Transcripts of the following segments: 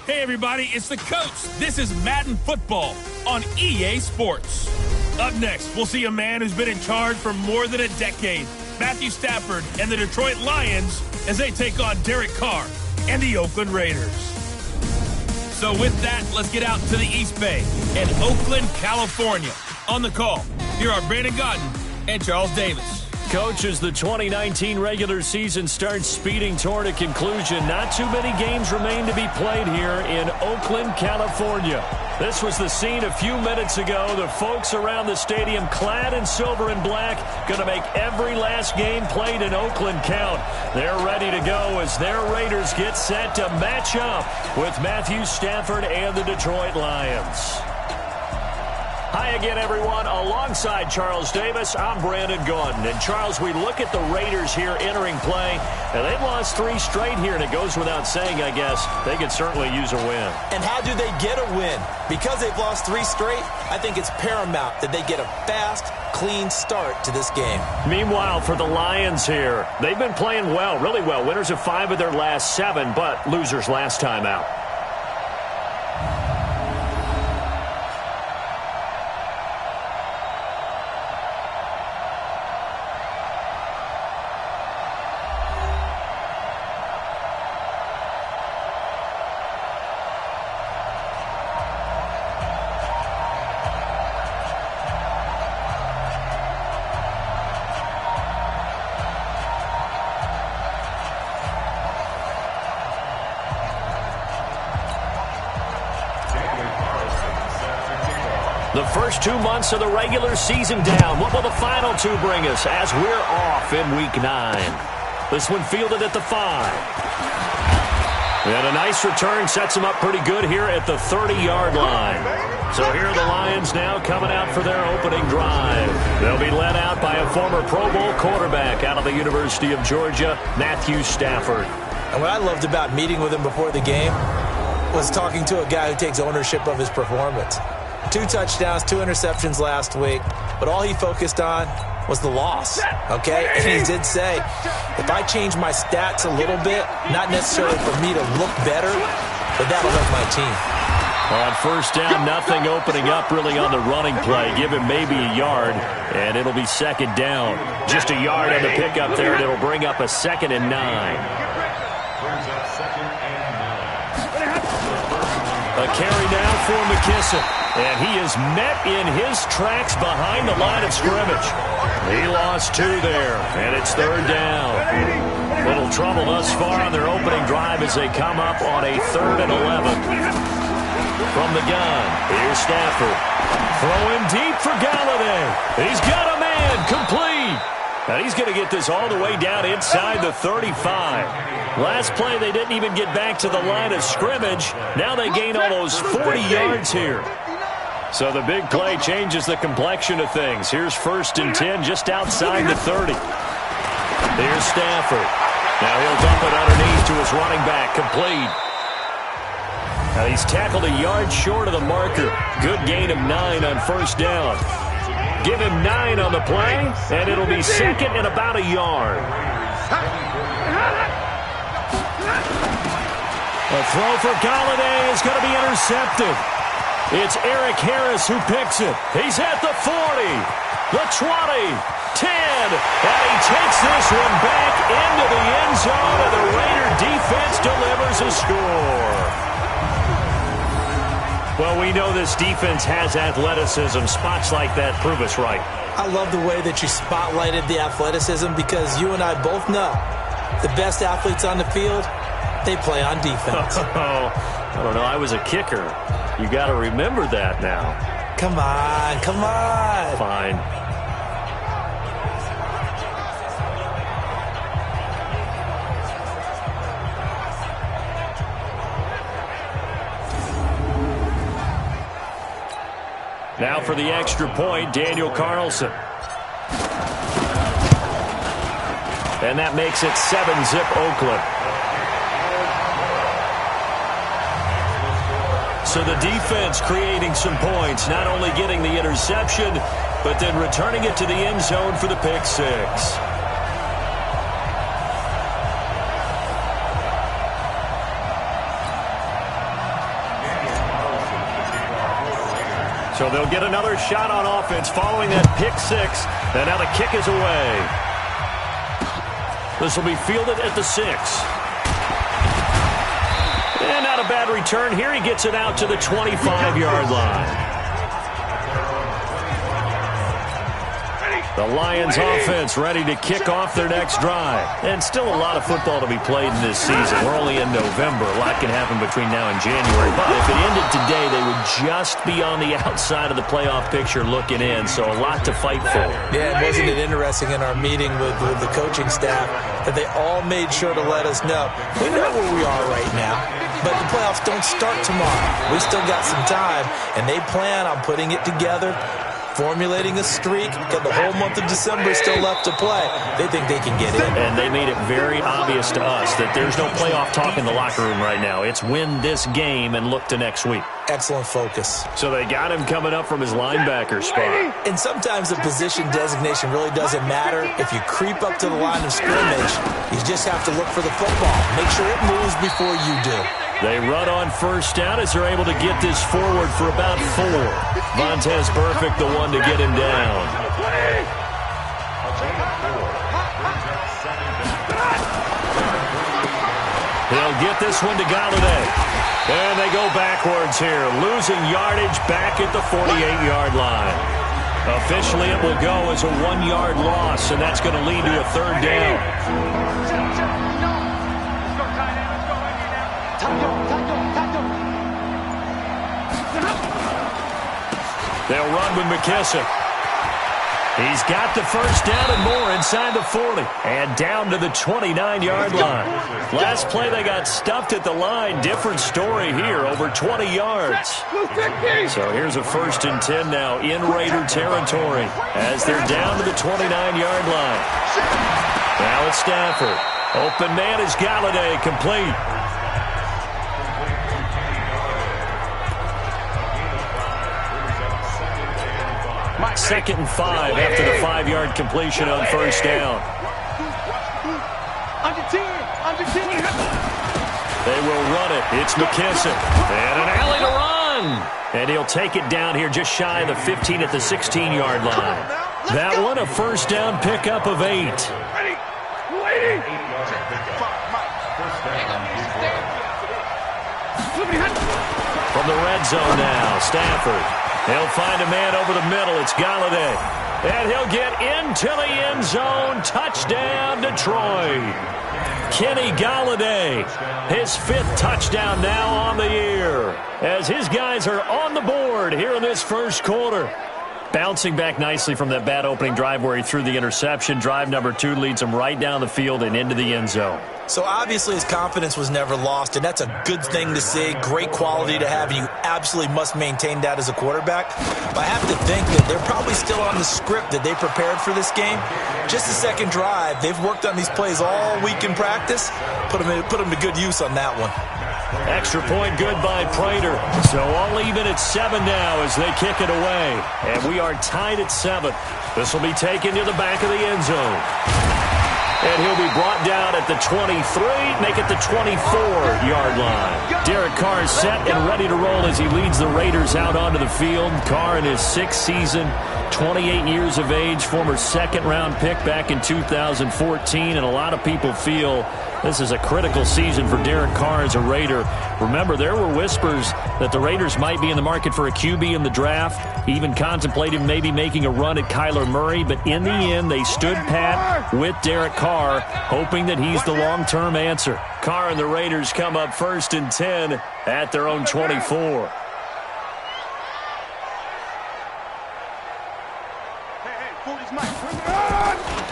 Hey everybody, it's the coach. This is Madden Football on EA Sports. Up next, we'll see a man who's been in charge for more than a decade, Matthew Stafford and the Detroit Lions, as they take on Derek Carr and the Oakland Raiders. So with that, let's get out to the East Bay in Oakland, California. On the call, here are Brandon Gaudin and Charles Davis. Coach, as the 2019 regular season starts speeding toward a conclusion, not too many games remain to be played here in Oakland, California. This was the scene a few minutes ago. The folks around the stadium clad in silver and black going to make every last game played in Oakland count. They're ready to go as their Raiders get set to match up with Matthew Stafford and the Detroit Lions. Hi again, everyone. Alongside Charles Davis, I'm Brandon Gaudin. And, Charles, we look at the Raiders here entering play, and they've lost 3 straight here, and it goes without saying, I guess, they could certainly use a win. And how do they get a win? Because they've lost 3 straight, I think it's paramount that they get a fast, clean start to this game. Meanwhile, for the Lions here, they've been playing well, really well. Winners of 5 of their last 7, but losers last time out. The first 2 months of the regular season down. What will the final 2 bring us as we're off in Week 9? This one fielded at the 5. And a nice return sets them up pretty good here at the 30-yard line. So here are the Lions now coming out for their opening drive. They'll be led out by a former Pro Bowl quarterback out of the University of Georgia, Matthew Stafford. And what I loved about meeting with him before the game was talking to a guy who takes ownership of his performance. 2 touchdowns, 2 interceptions last week, but all he focused on was the loss, okay? And he did say, if I change my stats a little bit, not necessarily for me to look better, but that'll help my team. On first down, nothing opening up really on the running play. Give him maybe a yard, and it'll be second down. Just a yard on the pickup there, and it'll bring up a 2nd and 9. A carry now for McKissick. And he is met in his tracks behind the line of scrimmage. He lost 2 there, and it's 3rd down. Little trouble thus far on their opening drive as they come up on a 3rd and 11. From the gun, here's Stafford. Throwing deep for Galladay. He's got a man, complete. And he's going to get this all the way down inside the 35. Last play, they didn't even get back to the line of scrimmage. Now they gain almost 40 yards here. So the big play changes the complexion of things. Here's 1st and 10 just outside the 30. Here's Stafford. Now he'll dump it underneath to his running back, complete. Now he's tackled a yard short of the marker. Good gain of 9 on first down. Give him 9 on the play, and it'll be 2nd and about a yard. A throw for Galladay is going to be intercepted. It's Eric Harris who picks it. He's at the 40, the 20, 10, and he takes this one back into the end zone, and the Raider defense delivers a score. Well, we know this defense has athleticism. Spots like that prove us right. I love the way that you spotlighted the athleticism because you and I both know the best athletes on the field, they play on defense. I don't know. I was a kicker. You got to remember that now. Come on, come on. Fine. Now for the extra point, Daniel Carlson. And that makes it 7-zip Oakland. So the defense creating some points, not only getting the interception, but then returning it to the end zone for the pick 6. So they'll get another shot on offense following that pick six. And now the kick is away. This will be fielded at the 6. And not a bad return here. He gets it out to the 25-yard line. The Lions offense ready to kick off their next drive. And still a lot of football to be played in this season. We're only in November. A lot can happen between now and January. But if it ended today, they would just be on the outside of the playoff picture looking in. So a lot to fight for. Yeah, wasn't it interesting in our meeting with the coaching staff that they all made sure to let us know. We know where we are right now, but the playoffs don't start tomorrow. We still got some time, and they plan on putting it together, formulating a streak, got the whole month of December still left to play. They think they can get in. And they made it very obvious to us that there's no playoff talk in the locker room right now. It's win this game and look to next week. Excellent focus. So they got him coming up from his linebacker spot. And sometimes the position designation really doesn't matter. If you creep up to the line of scrimmage, you just have to look for the football. Make sure it moves before you do. They run on first down as they're able to get this forward for about 4. Vontaze Burfict, the one to get him down. He'll get this one to Galladay. And they go backwards here, losing yardage back at the 48-yard line. Officially, it will go as a 1-yard loss, and that's going to lead to a 3rd down. They'll run with McKissick. He's got the first down and more inside the 40. And down to the 29-yard line. Last play, they got stuffed at the line. Different story here, over 20 yards. So here's a 1st and 10 now in Raider territory as they're down to the 29-yard line. Now it's Stafford. Open man is Galladay, complete. 2nd and 5 after the 5-yard completion on first down. They will run it. It's McKissick. And an alley to run. And he'll take it down here just shy of the 15 at the 16-yard line. That one a first down pickup of 8. From the red zone now, Stafford. He'll find a man over the middle. It's Galladay. And he'll get into the end zone. Touchdown, Detroit. Kenny Galladay, his 5th touchdown now on the year, as his guys are on the board here in this first quarter. Bouncing back nicely from that bad opening drive where he threw the interception. Drive number 2 leads him right down the field and into the end zone. So obviously his confidence was never lost, and that's a good thing to see. Great quality to have, and you absolutely must maintain that as a quarterback. But I have to think that they're probably still on the script that they prepared for this game. Just the second drive. They've worked on these plays all week in practice. Put them to good use on that one. Extra point good by Prater. So all even at 7 now as they kick it away. And we are tied at 7. This will be taken to the back of the end zone. And he'll be brought down at the 23, make it the 24-yard line. Derek Carr is set and ready to roll as he leads the Raiders out onto the field. Carr in his 6th season, 28 years of age, former 2nd-round pick back in 2014. And a lot of people feel this is a critical season for Derek Carr as a Raider. Remember, there were whispers that the Raiders might be in the market for a QB in the draft. He even contemplated maybe making a run at Kyler Murray. But in the end, they stood pat with Derek Carr, hoping that he's the long-term answer. Carr and the Raiders come up 1st and 10 at their own 24.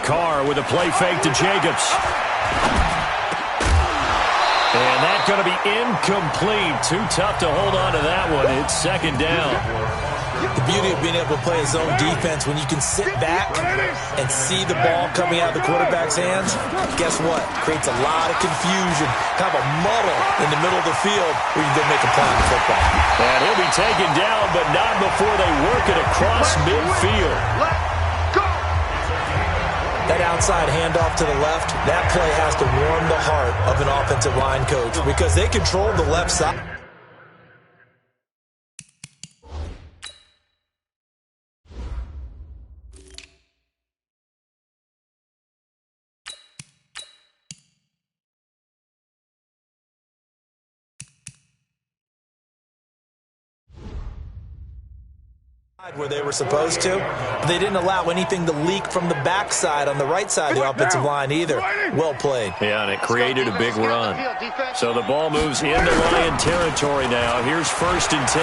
Carr with a play fake to Jacobs. And that's going to be incomplete. Too tough to hold on to that one. It's 2nd down. The beauty of being able to play a zone defense when you can sit back and see the ball coming out of the quarterback's hands, guess what? Creates a lot of confusion, kind of a muddle in the middle of the field where you can go make a play on the football. And he'll be taken down, but not before they work it across midfield. That outside handoff to the left, that play has to warm the heart of an offensive line coach because they control the left side. where they were supposed to. But they didn't allow anything to leak from the backside on the right side of the offensive line either. Well played. Yeah, and it created a big run. So the ball moves into Lion territory now. Here's 1st and 10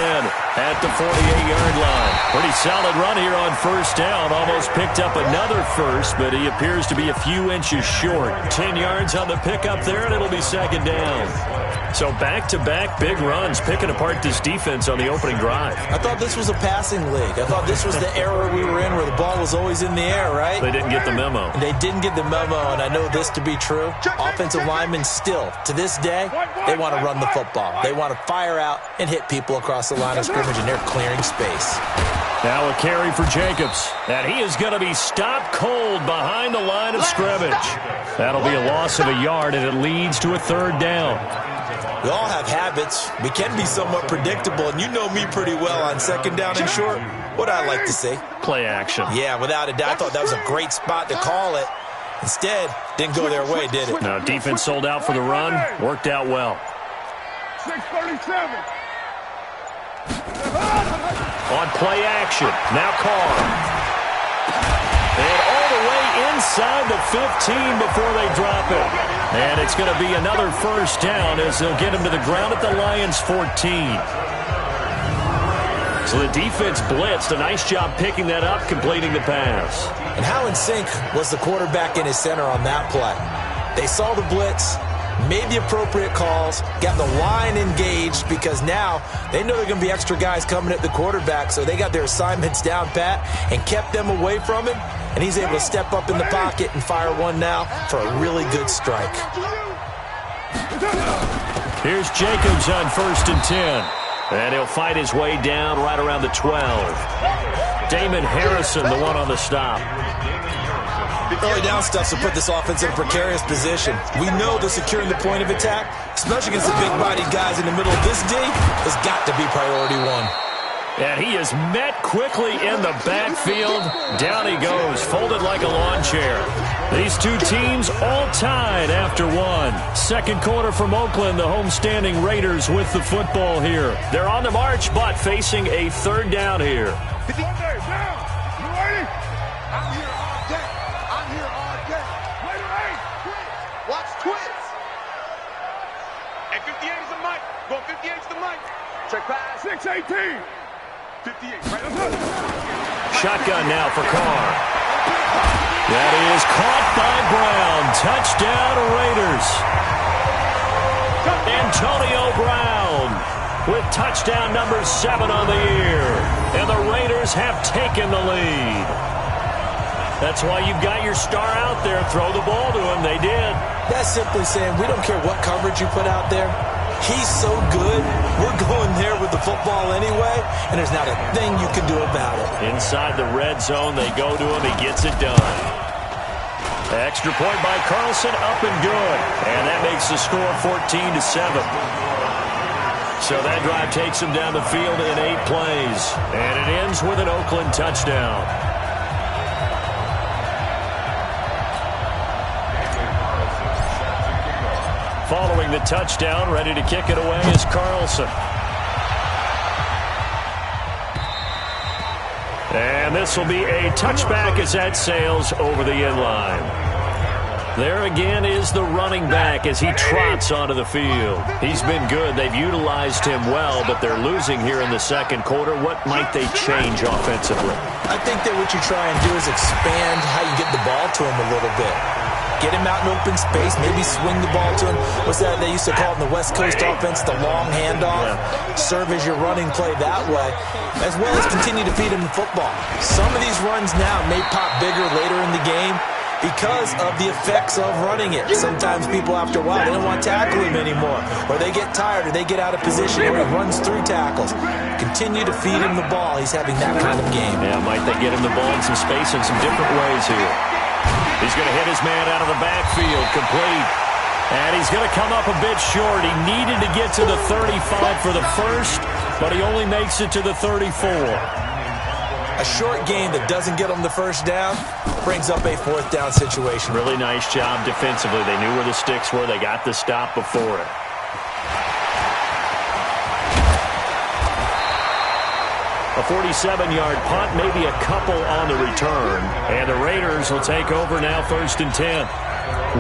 at the 48-yard line. Pretty solid run here on 1st down. Almost picked up another first, but he appears to be a few inches short. 10 yards on the pickup there, and it'll be 2nd down. So back-to-back big runs, picking apart this defense on the opening drive. I thought this was a passing league. I thought this was the era we were in where the ball was always in the air, right? They didn't get the memo. They didn't get the memo, and I know this to be true. Offensive linemen still, to this day, they want to run the football. They want to fire out and hit people across the line of scrimmage, and they're clearing space. Now a carry for Jacobs, and he is going to be stopped cold behind the line of scrimmage. That'll be a loss of a yard, and it leads to a 3rd down. We all have habits. We can be somewhat predictable, and you know me pretty well on 2nd down and short. What I like to see. Play action. Yeah, without a doubt. I thought that was a great spot to call it. Instead, didn't go their way, did it? No, defense sold out for the run. Worked out well. 637. On play action. Now Carr. And all the way inside the 15 before they drop it. And it's going to be another 1st down as they'll get him to the ground at the Lions' 14. So the defense blitzed. A nice job picking that up, completing the pass. And how in sync was the quarterback and his center on that play? They saw the blitz, made the appropriate calls, got the line engaged because now they know there are going to be extra guys coming at the quarterback, so they got their assignments down pat and kept them away from him, and he's able to step up in the pocket and fire one now for a really good strike. Here's Jacobs on 1st and 10. And he'll fight his way down right around the 12. Damon Harrison, the one on the stop. Early down stuff to put this offense in a precarious position. We know that securing the point of attack, especially against the big-bodied guys in the middle of this D, has got to be priority one. And he is met quickly in the backfield. Down he goes, folded like a lawn chair. These two teams all tied after one. 2nd quarter from Oakland, the homestanding Raiders with the football here. They're on the march, but facing a 3rd down here. Watch twins. And 58 is the mic. Going 58 is the mic. Check pass. 618. 58. Right. Shotgun now for Carr. That is caught by Brown. Touchdown Raiders. Antonio Brown with touchdown number 7 on the year. And the Raiders have taken the lead. That's why you've got your star out there. Throw the ball to him. They did. That's simply saying we don't care what coverage you put out there. He's so good, we're going there with the football anyway, and there's not a thing you can do about it. Inside the red zone, they go to him. He gets it done. Extra point by Carlson, up and good. And that makes the score 14-7. So that drive takes him down the field in 8 plays. And it ends with an Oakland touchdown. Following the touchdown, ready to kick it away is Carlson. And this will be a touchback as that sails over the end line. There again is the running back as he trots onto the field. He's been good. They've utilized him well, but they're losing here in the 2nd quarter. What might they change offensively? I think that what you try and do is expand how you get the ball to him a little bit. Get him out in open space, maybe swing the ball to him. What's that they used to call it in the West Coast offense, the long handoff? Serve as your running play that way, as well as continue to feed him the football. Some of these runs now may pop bigger later in the game because of the effects of running it. Sometimes people, after a while, they don't want to tackle him anymore, or they get tired, or they get out of position, or he runs through tackles. Continue to feed him the ball. He's having that kind of game. Yeah, might they get him the ball in some space in some different ways here. He's going to hit his man out of the backfield, complete. And he's going to come up a bit short. He needed to get to the 35 for the first, but he only makes it to the 34. A short game that doesn't get him the first down brings up a 4th down situation. Really nice job defensively. They knew where the sticks were. They got the stop before it. A 47-yard punt, maybe a couple on the return. And the Raiders will take over now, 1st and 10.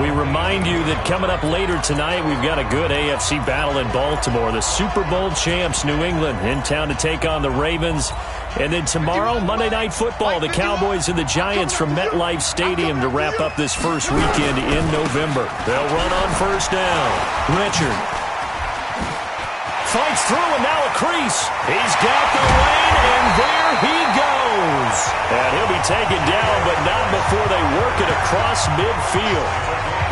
We remind you that coming up later tonight, we've got a good AFC battle in Baltimore. The Super Bowl champs, New England, in town to take on the Ravens. And then tomorrow, Monday Night Football, the Cowboys and the Giants from MetLife Stadium to wrap up this first weekend in November. They'll run on 1st down. Richard fights through, and now a crease. He's got the lane, and there he goes. And he'll be taken down, but not before they work it across midfield.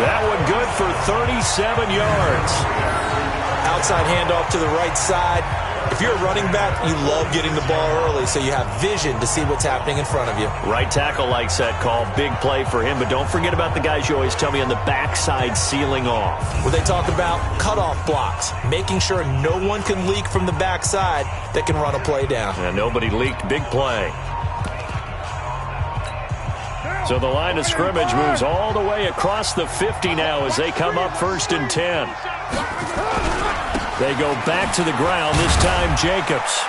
That one good for 37 yards. Outside handoff to the right side. If you're a running back, you love getting the ball early so you have vision to see what's happening in front of you. Right tackle likes that call. Big play for him, but don't forget about the guys you always tell me on the backside sealing off. Well, they talk about cutoff blocks, making sure no one can leak from the backside that can run a play down. And nobody leaked. Big play. So the line of scrimmage moves all the way across the 50 now as they come up 1st and 10. They go back to the ground, this time Jacobs.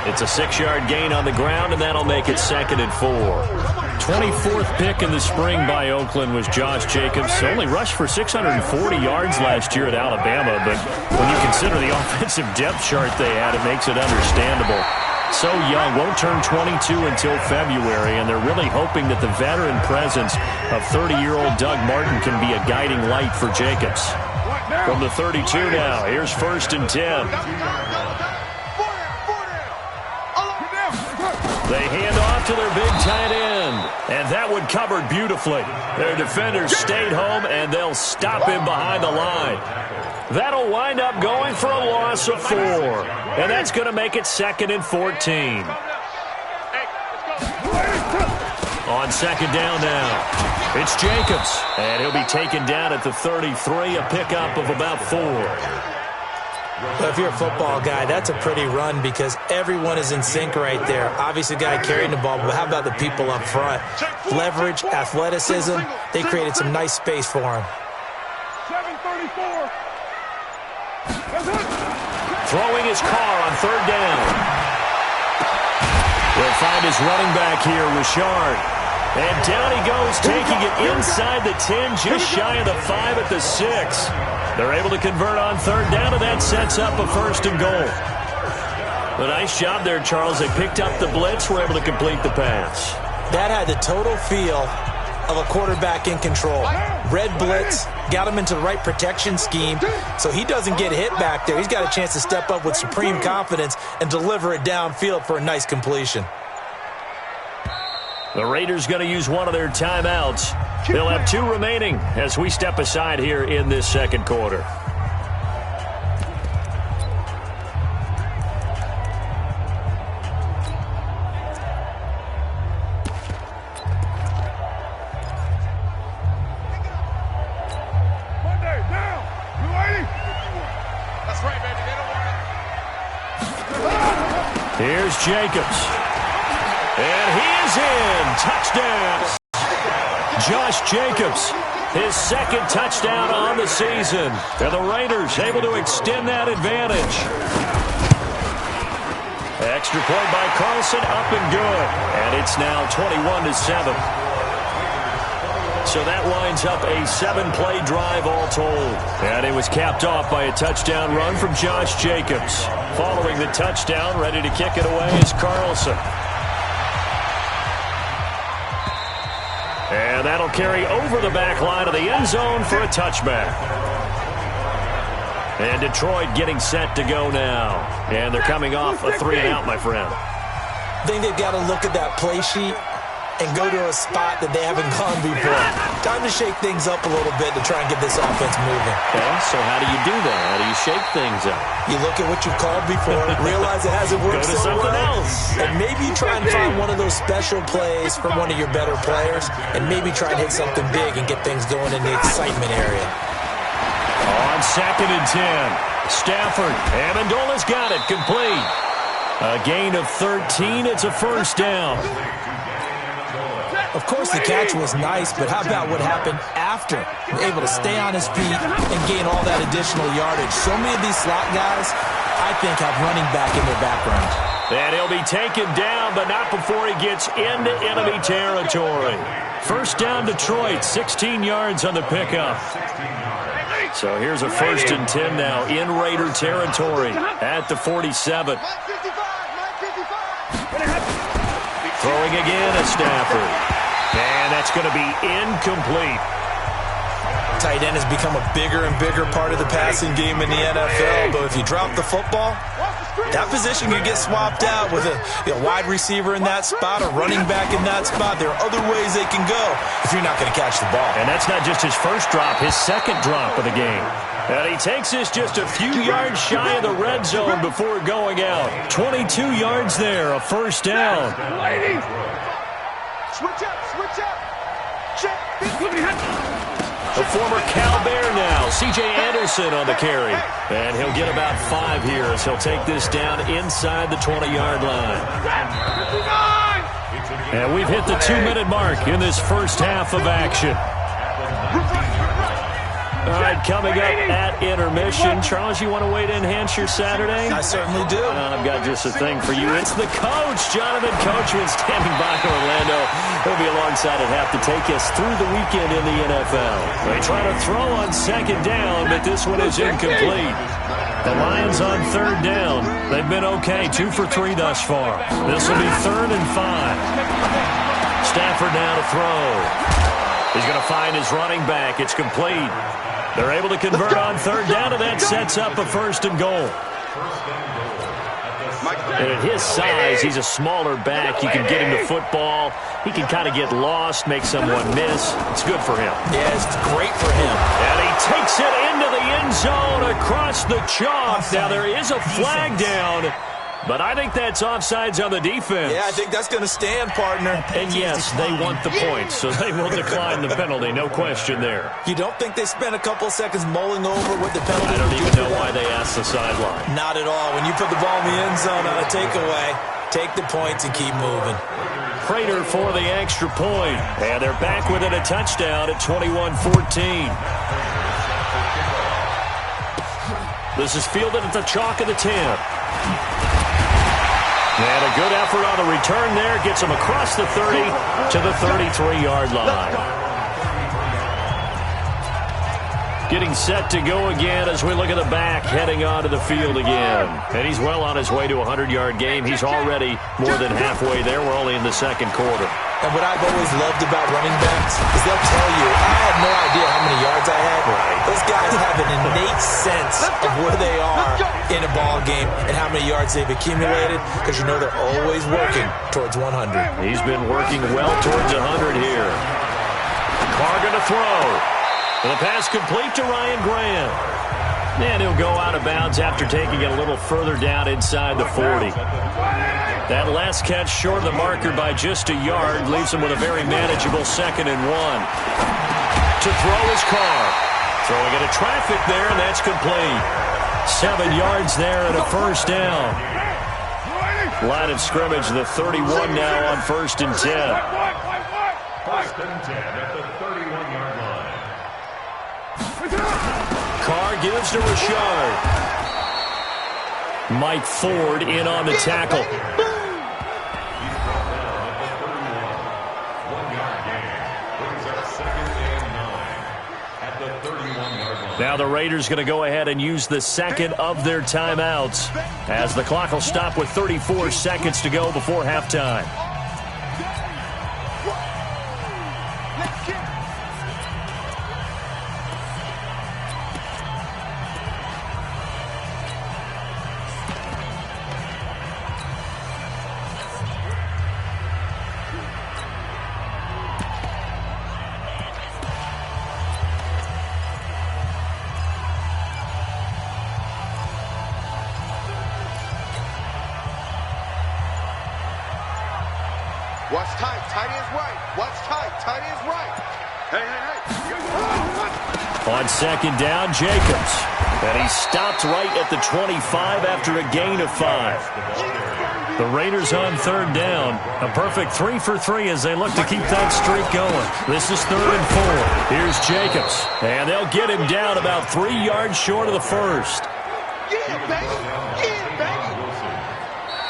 It's a 6-yard gain on the ground, and that'll make it 2nd and 4. 24th pick in the spring by Oakland was Josh Jacobs. Only rushed for 640 yards last year at Alabama, but when you consider the offensive depth chart they had, it makes it understandable. So young, won't turn 22 until February, and they're really hoping that the veteran presence of 30-year-old Doug Martin can be a guiding light for Jacobs. From the 32 now, here's 1st and 10. They hand off to their big tight end, and that one covered beautifully. Their defenders stayed home, and they'll stop him behind the line. That'll wind up going for a loss of 4, and that's going to make it 2nd and 14. On 2nd down now. It's Jacobs, and he'll be taken down at the 33, a pickup of about 4. Well, if you're a football guy, that's a pretty run because everyone is in sync right there. Obviously, the guy carrying the ball, but how about the people up front? Leverage, athleticism, they created some nice space for him. 734. Throwing his car on 3rd down. We'll find his running back here, Richard. And down he goes, taking it inside the 10, just shy of the 5 at the 6. They're able to convert on 3rd down, and that sets up a 1st and goal. A nice job there, Charles. They picked up the blitz, were able to complete the pass. That had the total feel of a quarterback in control. Red blitz, got him into the right protection scheme, so he doesn't get hit back there. He's got a chance to step up with supreme confidence and deliver it downfield for a nice completion. The Raiders going to use one of their timeouts. They'll have 2 remaining as we step aside here in this 2nd quarter. Monday, down. You ready? That's right, baby. They don't want it. Here's Jacobs. And he is in. Touchdown. Josh Jacobs, his 2nd touchdown on the season. And the Raiders able to extend that advantage. Extra point by Carlson, up and good. And it's now 21-7. So that winds up a 7-play drive all told. And it was capped off by a touchdown run from Josh Jacobs. Following the touchdown, ready to kick it away is Carlson. And that'll carry over the back line of the end zone for a touchback. And Detroit getting set to go now. And they're coming off a 3-and-out, my friend. I think they've got to look at that play sheet and go to a spot that they haven't gone before. Time to shake things up a little bit to try and get this offense moving. Okay, so how do you do that? How do you shake things up? You look at what you've called before, realize it hasn't worked Go to so something well, else. and maybe try and find one of those special plays from one of your better players, and maybe try and hit something big and get things going in the excitement area. On 2nd and 10, Stafford. Amendola's got it, complete. A gain of 13, it's a 1st down. Of course, the catch was nice, but how about what happened after? Able to stay on his feet and gain all that additional yardage. So many of these slot guys I think, have running back in their background. And he'll be taken down, but not before he gets into enemy territory. First down, Detroit, 16 yards on the pickup. So here's a 1st and 10 now in Raider territory at the 47. Throwing again at Stafford. And that's going to be incomplete. Tight end has become a bigger and bigger part of the passing game in the NFL, but if you drop the football, that position can get swapped out with a wide receiver in that spot, a running back in that spot. There are other ways they can go if you're not going to catch the ball. And that's not just his first drop, his second drop of the game. And he takes this just a few yards shy of the red zone before going out. 22 yards there, a first down. Switch up, switch up. Check. The former Cal Bear now, C.J. Anderson on the carry. And he'll get about 5 here as he'll take this down inside the 20-yard line. And we've hit the 2-minute mark in this first half of action. All right, coming up at intermission. Charles, you want to wait to enhance your Saturday? I certainly do. I've got just a thing for you. It's the coach, Jonathan Coachman, standing by Orlando. He'll be alongside at half to take us through the weekend in the NFL. They try to throw on second down, but this one is incomplete. The Lions on third down. They've been okay, 2 for 3 thus far. This will be 3rd and 5. Stafford now to throw. He's going to find his running back. It's complete. They're able to convert on third down, and that sets up a 1st and goal. And at his size, he's a smaller back. You can get him the football. He can kind of get lost, make someone miss. It's good for him. Yeah, it's great for him. And he takes it into the end zone across the chalk. Now, there is a flag down, but I think that's offsides on the defense. Yeah, I think that's going to stand, partner. And yes, they want the points, so they will decline the penalty. No question there. You don't think they spent a couple of seconds mulling over what the penalty I don't would even do know for why them? they asked the sideline. Not at all. When you put the ball in the end zone on a takeaway, take the points and keep moving. Prater for the extra point. And they're back within a touchdown at 21-14. This is fielded at the chalk of the 10. And a good effort on the return there. Gets him across the 30 to the 33-yard line. Getting set to go again as we look at the back heading onto the field again. And he's well on his way to a 100-yard game. He's already more than halfway there. We're only in the second quarter. And what I've always loved about running backs is they'll tell you, I had no idea how many yards I had. Those guys have an innate sense of where they are in a ball game and how many yards they've accumulated, because you know they're always working towards 100. He's been working well towards 100 here. Carr going to throw. And the pass complete to Ryan Graham. And he'll go out of bounds after taking it a little further down inside the 40. That last catch short of the marker by just a yard leaves him with a very manageable 2nd and 1. To throw his Carr. Throwing into traffic there, and that's complete. 7 yards there and a 1st down. Line of scrimmage, the 31 now on 1st and 10. 1st and 10 at the 31-yard line. Carr gives to Rashard. Mike Ford in on the tackle. Now the Raiders going to go ahead and use the second of their timeouts as the clock will stop with 34 seconds to go before halftime. Watch tight. Tight is right. Watch tight. Tight is right. Hey, hey, hey. On second down, Jacobs. And he stopped right at the 25 after a gain of 5. The Raiders on third down. A perfect 3 for 3 as they look to keep that streak going. This is 3rd and 4. Here's Jacobs. And they'll get him down about 3 yards short of the first. Yeah, baby. Yeah, baby.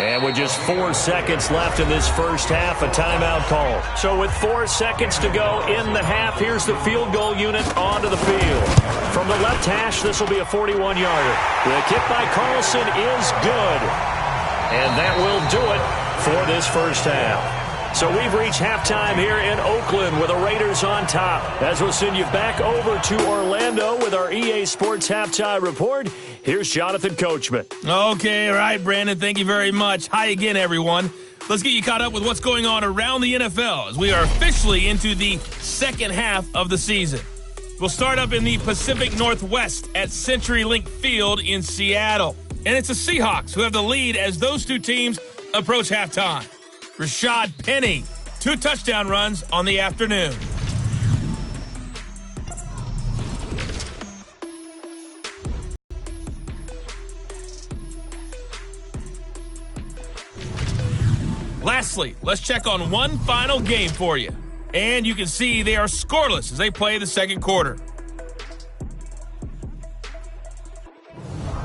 And with just 4 seconds left in this first half, a timeout call. So with 4 seconds to go in the half, here's the field goal unit onto the field. From the left hash, this will be a 41-yarder. The kick by Carlson is good. And that will do it for this first half. So we've reached halftime here in Oakland with the Raiders on top. As we'll send you back over to Orlando with our EA Sports Halftime Report, here's Jonathan Coachman. Okay, all right, Brandon, thank you very much. Hi again, everyone. Let's get you caught up with what's going on around the NFL as we are officially into the second half of the season. We'll start up in the Pacific Northwest at CenturyLink Field in Seattle. And it's the Seahawks who have the lead as those two teams approach halftime. Rashad Penny, 2 touchdown runs on the afternoon. Lastly, let's check on one final game for you. And you can see they are scoreless as they play the second quarter.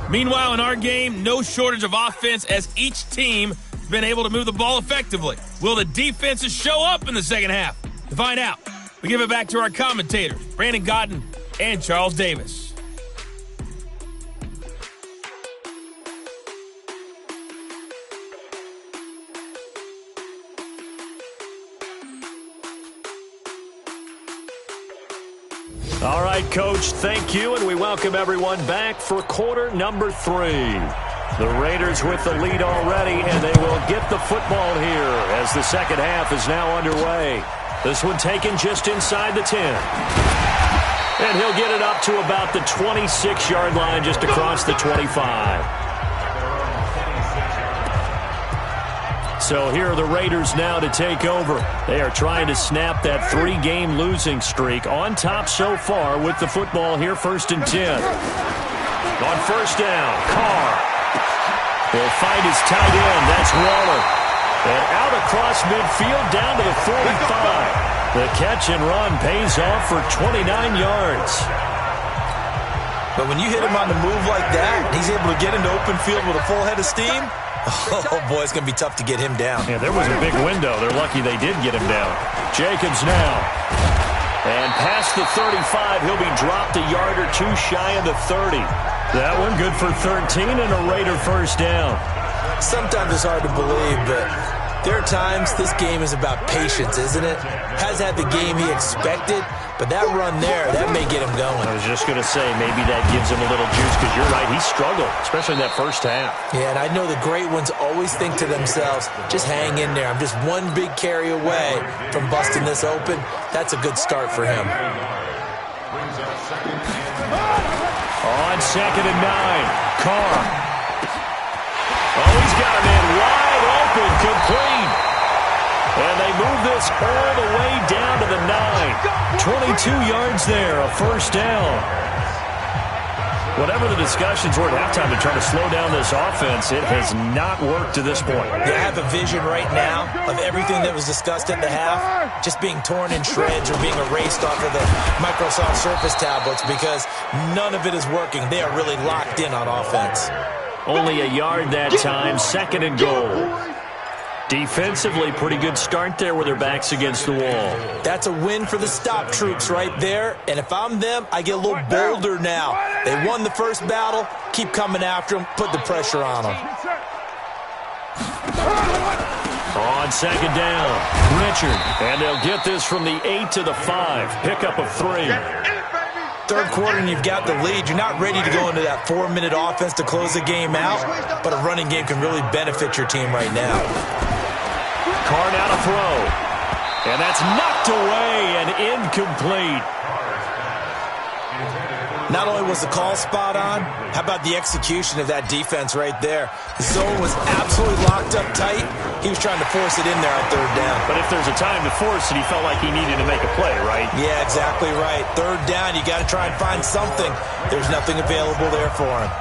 Meanwhile, in our game, no shortage of offense as each team been able to move the ball effectively. Will the defenses show up in the second half? To find out, we give it back to our commentators, Brandon Godden and Charles Davis. All right, Coach, thank you, and we welcome everyone back for quarter number 3. The Raiders with the lead already, and they will get the football here as the second half is now underway. This one taken just inside the 10. And he'll get it up to about the 26-yard line, just across the 25. So here are the Raiders now to take over. They are trying to snap that 3-game losing streak. On top so far with the football here, 1st and 10. On first down, Carr. He'll find his tight end. That's Waller. And out across midfield down to the 45. The catch and run pays off for 29 yards. But when you hit him on the move like that, he's able to get into open field with a full head of steam. Oh, boy, it's going to be tough to get him down. Yeah, there was a big window. They're lucky they did get him down. Jacobs now. And past the 35, he'll be dropped a yard or 2 shy of the 30. That one good for 13 and a Raider first down. Sometimes it's hard to believe, but there are times this game is about patience, isn't it? Has had the game he expected, but that run there, that may get him going. I was just going to say, maybe that gives him a little juice, because you're right, he struggled, especially in that first half. Yeah, and I know the great ones always think to themselves, just hang in there. I'm just one big carry away from busting this open. That's a good start for him. On 2nd and 9, Carr. Oh, he's got a man wide open, complete. And they move this all the way down to the 9. 22 yards there, a first down. Whatever the discussions were at halftime to try to slow down this offense, it has not worked to this point. They have a vision right now of everything that was discussed at the half just being torn in shreds or being erased off of the Microsoft Surface tablets because none of it is working. They are really locked in on offense. Only a yard that time, 2nd and goal. Defensively, pretty good start there with their backs against the wall. That's a win for the stop troops right there. And if I'm them, I get a little bolder now. They won the first battle. Keep coming after them. Put the pressure on them. On 2nd down, Richard. And they'll get this from the 8 to the 5. Pickup of 3. Third quarter and you've got the lead. You're not ready to go into that 4-minute offense to close the game out. But a running game can really benefit your team right now. Carr now to throw. And that's knocked away and incomplete. Not only was the call spot on, how about the execution of that defense right there? The zone was absolutely locked up tight. He was trying to force it in there on 3rd down. But if there's a time to force it, he felt like he needed to make a play, right? Yeah, exactly right. 3rd down, you got to try and find something. There's nothing available there for him.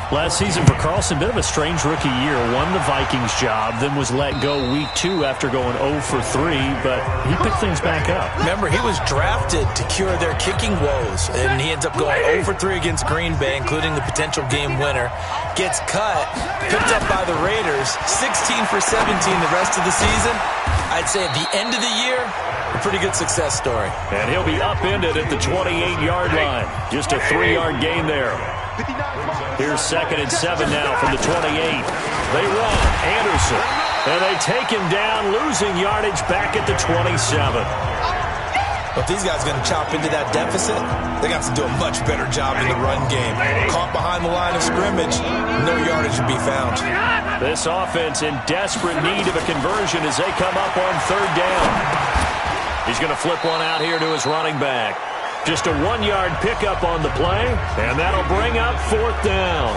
Last season for Carlson, bit of a strange rookie year. Won the Vikings job, then was let go week 2 after going 0 for 3, but he picked things back up. Remember, he was drafted to cure their kicking woes, and he ends up going 0 for 3 against Green Bay, including the potential game winner. Gets cut, picked up by the Raiders, 16 for 17 the rest of the season. I'd say at the end of the year, a pretty good success story. And he'll be upended at the 28-yard line. Just a 3-yard gain there. Here's 2nd and 7 now from the 28. They run Anderson, and they take him down, losing yardage back at the 27. But if these guys are going to chop into that deficit, they got to do a much better job in the run game. Caught behind the line of scrimmage, no yardage to be found. This offense in desperate need of a conversion as they come up on 3rd down. He's going to flip one out here to his running back. Just a 1-yard pickup on the play, and that'll bring up 4th down.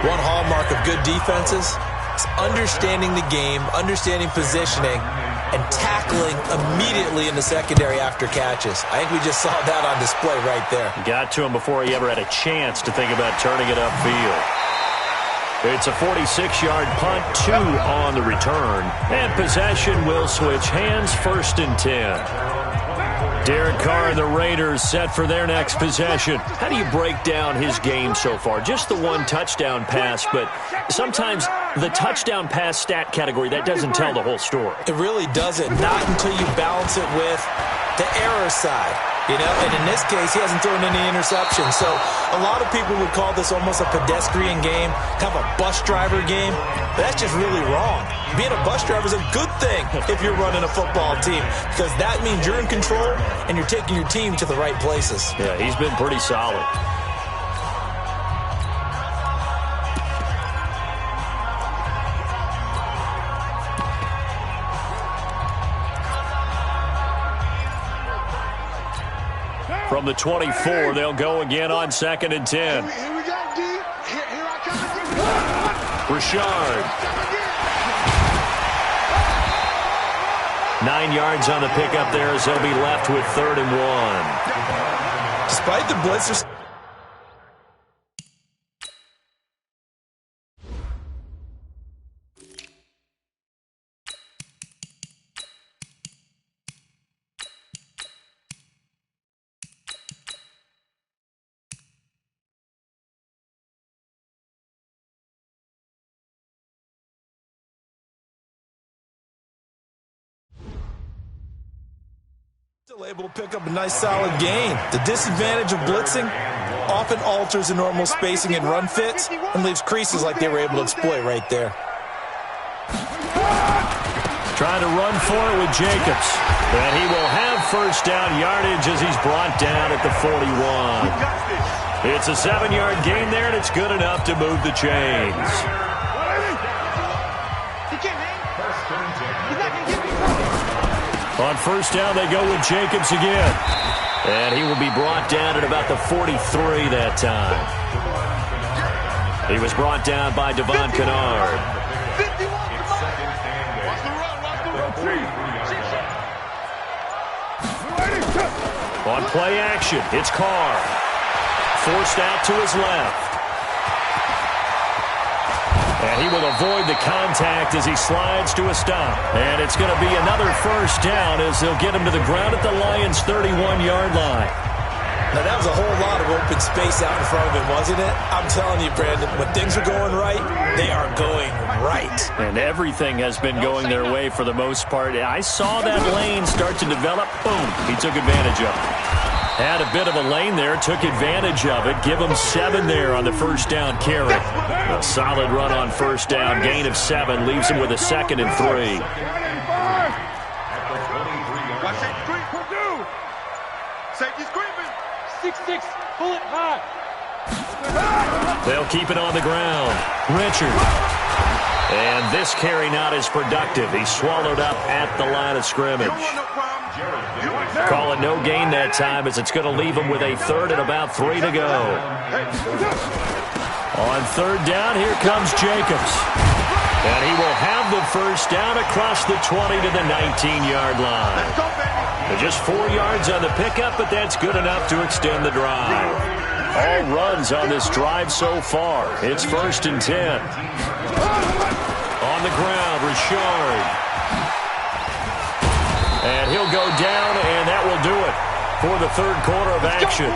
One hallmark of good defenses is understanding the game, understanding positioning, and tackling immediately in the secondary after catches. I think we just saw that on display right there. Got to him before he ever had a chance to think about turning it upfield. It's a 46-yard punt, 2 on the return, and possession will switch hands, 1st and 10. Derek Carr and the Raiders set for their next possession. How do you break down his game so far? Just the 1 touchdown pass, but sometimes the touchdown pass stat category, that doesn't tell the whole story. It really doesn't, not until you balance it with the error side. You know, and in this case, he hasn't thrown any interceptions. So a lot of people would call this almost a pedestrian game, kind of a bus driver game. But that's just really wrong. Being a bus driver is a good thing if you're running a football team, because that means you're in control and you're taking your team to the right places. Yeah, he's been pretty solid. From the 24, they'll go again on 2nd and 10. Here we go, D. Here I come. Richard. 9 yards on the pickup there as they'll be left with 3rd and 1. Despite the blitzers. Still able to pick up a nice solid gain. The disadvantage of blitzing often alters the normal spacing and run fits and leaves creases like they were able to exploit right there. Trying to run for it with Jacobs. And he will have 1st down yardage as he's brought down at the 41. It's a 7-yard gain there, and it's good enough to move the chains. On 1st down, they go with Jacobs again. And he will be brought down at about the 43 that time. He was brought down by Devon Kennard. On play action, it's Carr. Forced out to his left. And he will avoid the contact as he slides to a stop. And it's going to be another 1st down as they'll get him to the ground at the Lions' 31-yard line. Now, that was a whole lot of open space out in front of him, wasn't it? I'm telling you, Brandon, when things are going right, they are going right. And everything has been going their way for the most part. I saw that lane start to develop. Boom. He took advantage of it. Had a bit of a lane there, took advantage of it. Give him 7 there on the 1st down carry. A solid run on 1st down. Gain of 7 leaves him with a 2nd and 3. Safety screaming. 6-6. Pull it high. They'll keep it on the ground. Richard. And this carry not as productive. He's swallowed up at the line of scrimmage. Call it no gain that time as it's going to leave him with a 3rd and about 3 to go. On 3rd down, here comes Jacobs. And he will have the 1st down across the 20 to the 19-yard line. Just 4 yards on the pickup, but that's good enough to extend the drive. All runs on this drive so far. It's 1st and 10. On the ground, Richard. And he'll go down, and that will do it for the third quarter of action.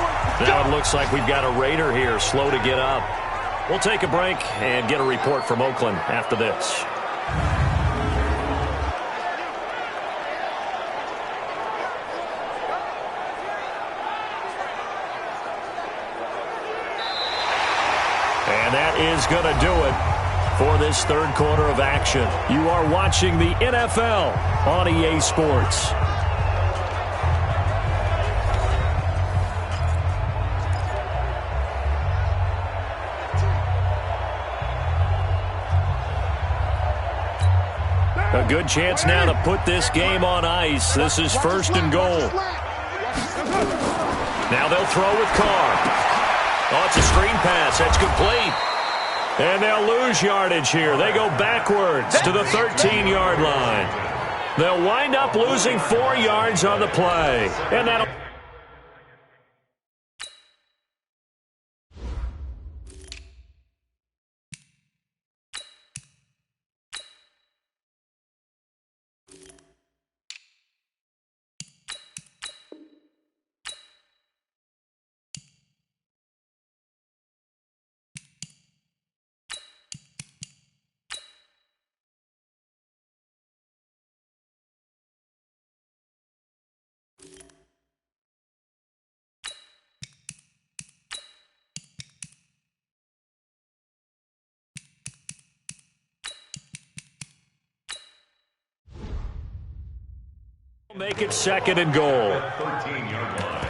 Now it looks like we've got a Raider here, slow to get up. We'll take a break and get a report from Oakland after this. And that is going to do it for this third quarter of action. You are watching the NFL on EA Sports. A good chance now to put this game on ice. This is 1st and goal. Now they'll throw with Carr. Oh, it's a screen pass. That's complete. And they'll lose yardage here. They go backwards to the 13-yard line. They'll wind up losing 4 yards on the play. And that'll... make it 2nd and goal. 13-yard line.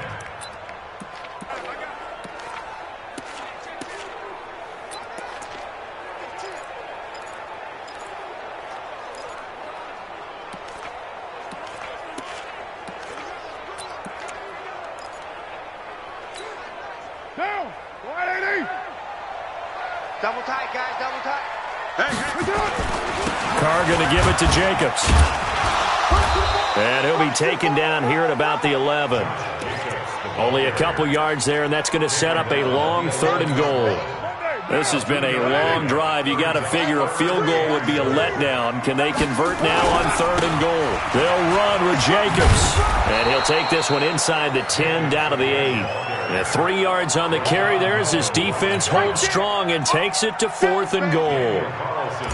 Down. 180. Double tight, guys. Double tight. Hey. Carr going to give it to Jacobs. And he'll be taken down here at about the 11. Only a couple yards there, and that's going to set up a long 3rd and goal. This has been a long drive. You got to figure a field goal would be a letdown. Can they convert now on 3rd and goal? They'll run with Jacobs. And he'll take this one inside the 10 down to the 8. And 3 yards on the carry there as his defense holds strong and takes it to 4th and goal.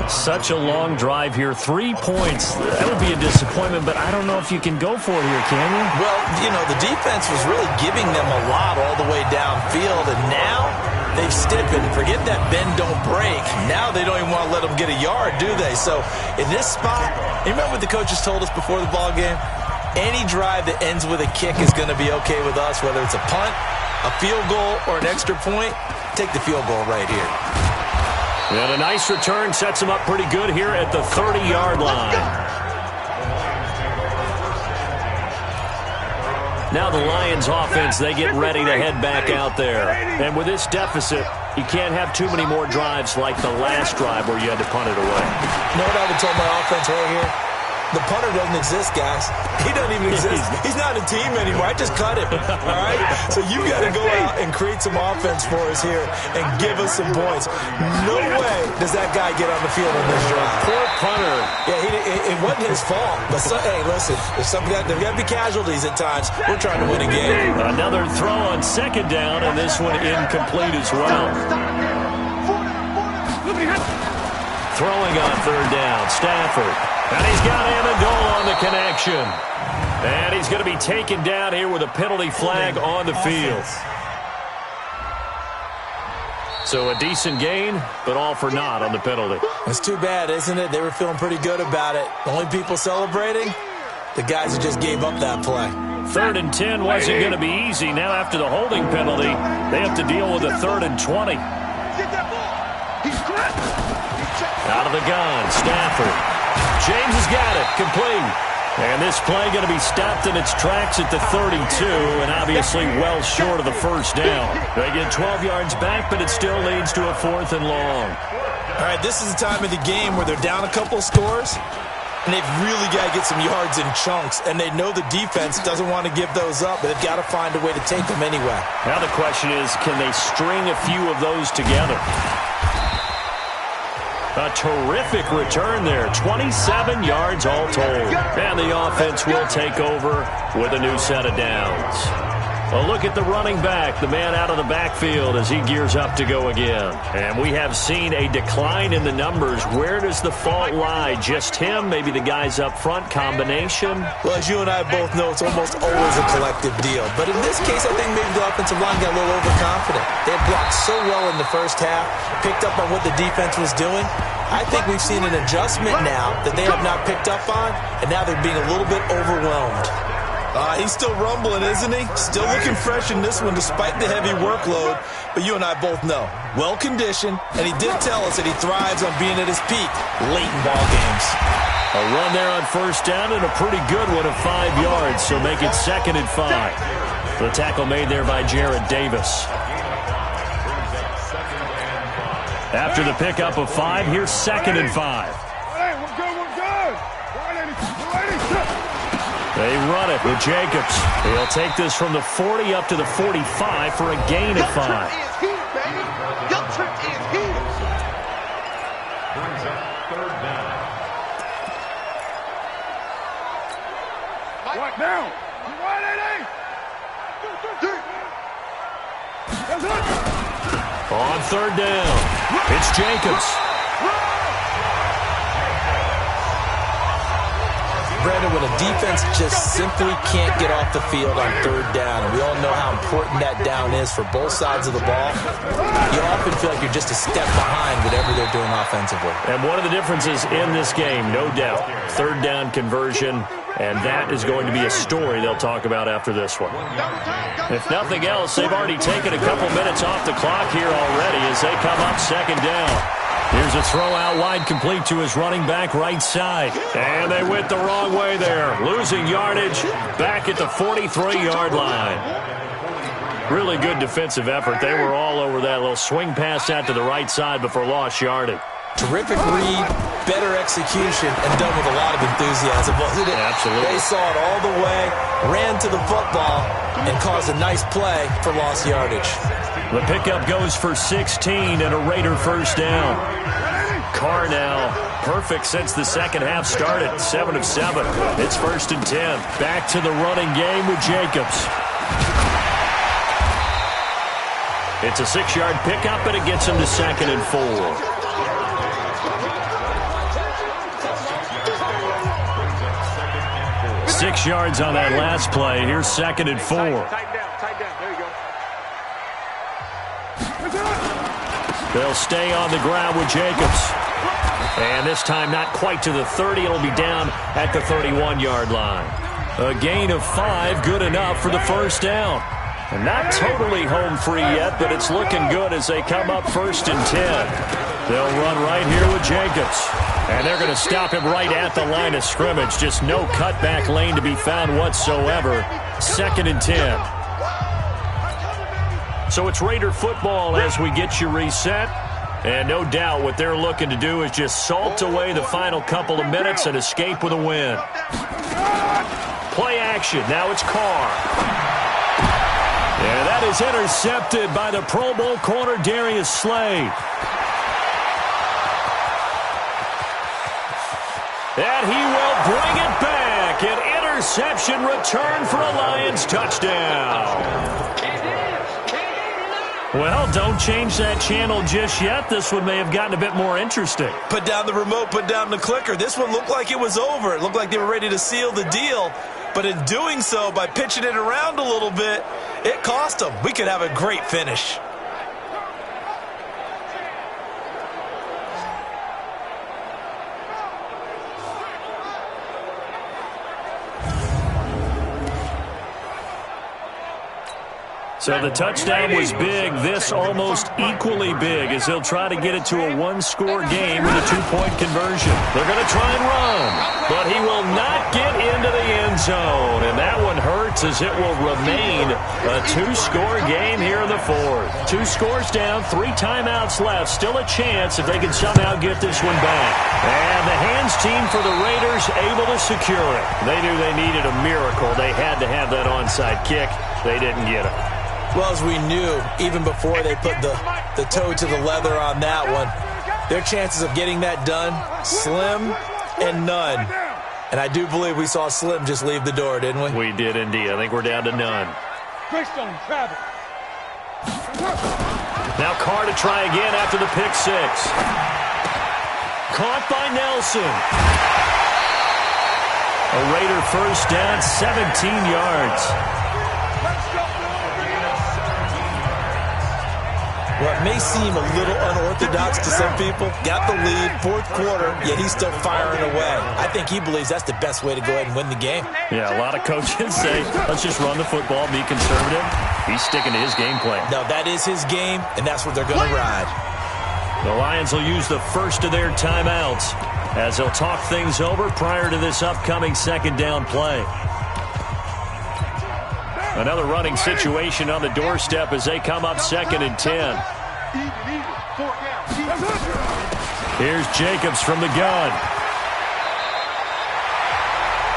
Such a long drive here. 3 points. That would be a disappointment, but I don't know if you can go for it here, can you? Well, you know, the defense was really giving them a lot all the way downfield, and now they've stiffened. Forget that bend, don't break. Now they don't even want to let them get a yard, do they? So in this spot, you remember what the coaches told us before the ball game? Any drive that ends with a kick is going to be okay with us, whether it's a punt, a field goal, or an extra point. Take the field goal right here. And a nice return sets him up pretty good here at the 30-yard line. Now the Lions offense, they get ready to head back out there. And with this deficit, you can't have too many more drives like the last drive where you had to punt it away. You know what I would tell my offense right here? The punter doesn't exist, guys. He doesn't even exist. He's not a team anymore. I just cut him, all right? So you got to go out and create some offense for us here and give us some points. No way does that guy get on the field in this drive. Poor punter. Yeah, it wasn't his fault. But, hey, listen, there's got to be casualties at times. We're trying to win a game. Another throw on 2nd down, and this one incomplete as well. Throwing on 3rd down, Stafford. And he's got Amendola on the connection. And he's going to be taken down here with a penalty flag on the field. So a decent gain, but all for naught on the penalty. It's too bad, isn't it? They were feeling pretty good about it. The only people celebrating, the guys who just gave up that play. 3rd and 10 wasn't going to be easy. Now after the holding penalty, they have to deal with a 3rd and 20. Out of the gun, Stafford. James has got it, complete. And this play going to be stopped in its tracks at the 32, and obviously well short of the 1st down. They get 12 yards back, but it still leads to a 4th and long. All right, this is the time of the game where they're down a couple of scores. And they've really got to get some yards in chunks, and they know the defense doesn't want to give those up, but they've got to find a way to take them anyway. Now the question is, can they string a few of those together? A terrific return there, 27 yards all told. And the offense will take over with a new set of downs. A look at the running back, the man out of the backfield as he gears up to go again. And we have seen a decline in the numbers. Where does the fault lie? Just him? Maybe the guys up front? Combination? Well, as you and I both know, it's almost always a collective deal. But in this case, I think maybe the offensive line got a little overconfident. They had blocked so well in the first half, picked up on what the defense was doing. I think we've seen an adjustment now that they have not picked up on, and now they're being a little bit overwhelmed. He's still rumbling, isn't he? Still looking fresh in this one despite the heavy workload. But you and I both know, well-conditioned, and he did tell us that he thrives on being at his peak late in ball games. A run there on first down and a pretty good one of 5 yards, so make it 2nd and 5. The tackle made there by Jared Davis. After the pickup of 5, here's 2nd and 5. Hey, we're good. They run it with Jacobs. He'll take this from the 40 up to the 45 for a gain of 5. Your turn is here. Brings up 3rd down. Right now. On 3rd down, it's Jacobs. Brandon, when a defense just simply can't get off the field on 3rd down, and we all know how important that down is for both sides of the ball, you often feel like you're just a step behind whatever they're doing offensively. And one of the differences in this game, no doubt, 3rd down conversion, and that is going to be a story they'll talk about after this one. If nothing else, they've already taken a couple minutes off the clock here already as they come up 2nd down. Here's a throw out wide, complete to his running back right side. And they went the wrong way there, losing yardage back at the 43-yard line. Really good defensive effort. They were all over that little swing pass out to the right side before lost yardage. Terrific read, better execution, and done with a lot of enthusiasm, wasn't it? Absolutely. They saw it all the way, ran to the football, and caused a nice play for lost yardage. The pickup goes for 16 and a Raider 1st down. Carr now perfect since the 2nd half started, 7 of 7. It's 1st and 10. Back to the running game with Jacobs. It's a 6-yard pickup, and it gets him to 2nd and 4. Six yards on that last play. Here's 2nd and 4. Tighten down. There you go. They'll stay on the ground with Jacobs. And this time not quite to the 30. It'll be down at the 31-yard line. A gain of 5, good enough for the 1st down. And not totally home free yet, but it's looking good as they come up 1st and 10. They'll run right here with Jacobs. And they're going to stop him right at the line of scrimmage. Just no cutback lane to be found whatsoever. 2nd and 10. So it's Raider football as we get you reset. And no doubt what they're looking to do is just salt away the final couple of minutes and escape with a win. Play action. Now it's Carr. And that is intercepted by the Pro Bowl corner Darius Slay. And he will bring it back. An interception return for a Lions touchdown. Well, don't change that channel just yet. This one may have gotten a bit more interesting. Put down the remote, put down the clicker. This one looked like it was over. It looked like they were ready to seal the deal. But in doing so, by pitching it around a little bit, it cost them. We could have a great finish. So the touchdown was big. This almost equally big as they'll try to get it to a one-score game with a two-point conversion. They're going to try and run, but he will not get into the end zone. And that one hurts as it will remain a two-score game here in the fourth. 2 scores down, 3 timeouts left. Still a chance if they can somehow get this one back. And the hands team for the Raiders able to secure it. They knew they needed a miracle. They had to have that onside kick. They didn't get it. Well, as we knew, even before they put the toe to the leather on that one, their chances of getting that done, slim and none. And I do believe we saw Slim just leave the door, didn't we? We did indeed. I think we're down to none. Now Carr to try again after the pick six. Caught by Nelson. A Raider first down, 17 yards. What may seem a little unorthodox to some people, got the lead, fourth quarter, yet he's still firing away. I think he believes that's the best way to go ahead and win the game. Yeah, a lot of coaches say, let's just run the football, be conservative. He's sticking to his game plan. No, that is his game, and that's what they're going to ride. The Lions will use the first of their timeouts as they'll talk things over prior to this upcoming second down play. Another running situation on the doorstep as they come up 2nd and 10. Here's Jacobs from the gun.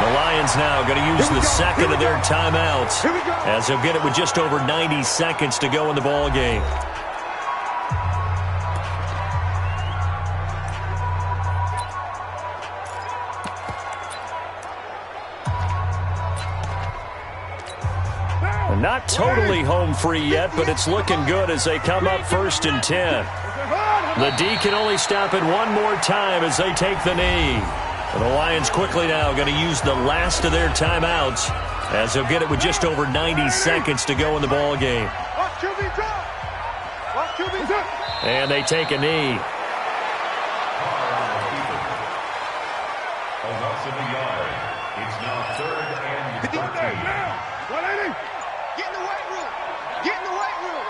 The Lions now going to use the second of their timeouts as they'll get it with just over 90 seconds to go in the ball game. Not totally home free yet, but it's looking good as they come up 1st and 10. The D can only stop it one more time as they take the knee. And the Lions quickly now going to use the last of their timeouts as they'll get it with just over 90 seconds to go in the ball game. And they take a knee. A loss of a yard. It's now 3rd and 13. Get in the weight room. Get in the weight room.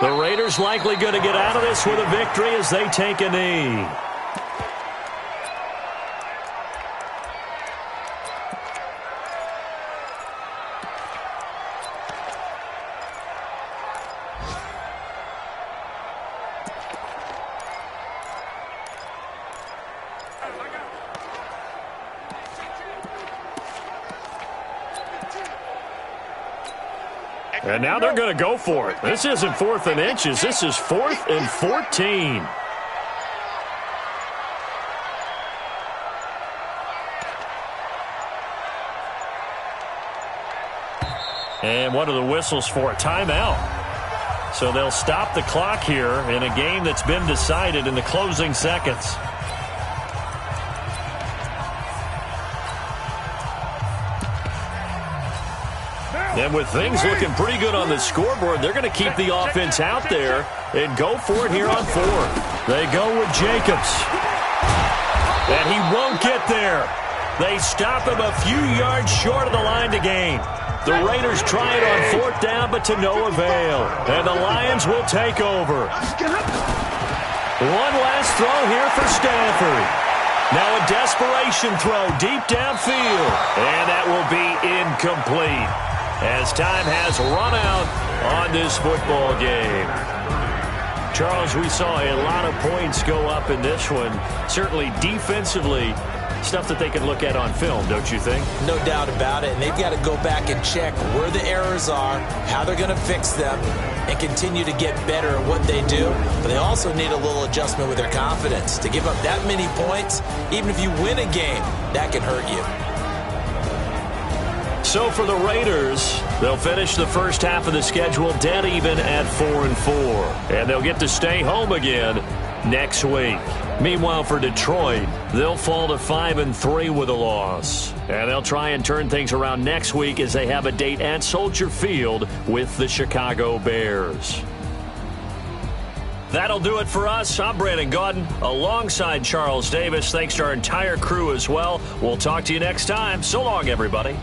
The Raiders likely going to get out of this with a victory as they take a knee. And now they're going to go for it. This isn't 4th and inches. This is 4th and 14. And what are the whistles for? A timeout. So they'll stop the clock here in a game that's been decided in the closing seconds. And with things looking pretty good on the scoreboard, they're going to keep the offense out there and go for it here on 4th. They go with Jacobs. And he won't get there. They stop him a few yards short of the line to gain. The Raiders try it on 4th down, but to no avail. And the Lions will take over. One last throw here for Stafford. Now a desperation throw deep downfield. And that will be incomplete, as time has run out on this football game. Charles, we saw a lot of points go up in this one. Certainly defensively, stuff that they can look at on film, don't you think? No doubt about it. And they've got to go back and check where the errors are, how they're going to fix them, and continue to get better at what they do. But they also need a little adjustment with their confidence. To give up that many points, even if you win a game, that can hurt you. So for the Raiders, they'll finish the first half of the schedule dead even at 4-4. And they'll get to stay home again next week. Meanwhile, for Detroit, they'll fall to 5-3 with a loss. And they'll try and turn things around next week as they have a date at Soldier Field with the Chicago Bears. That'll do it for us. I'm Brandon Gaudin alongside Charles Davis. Thanks to our entire crew as well. We'll talk to you next time. So long, everybody.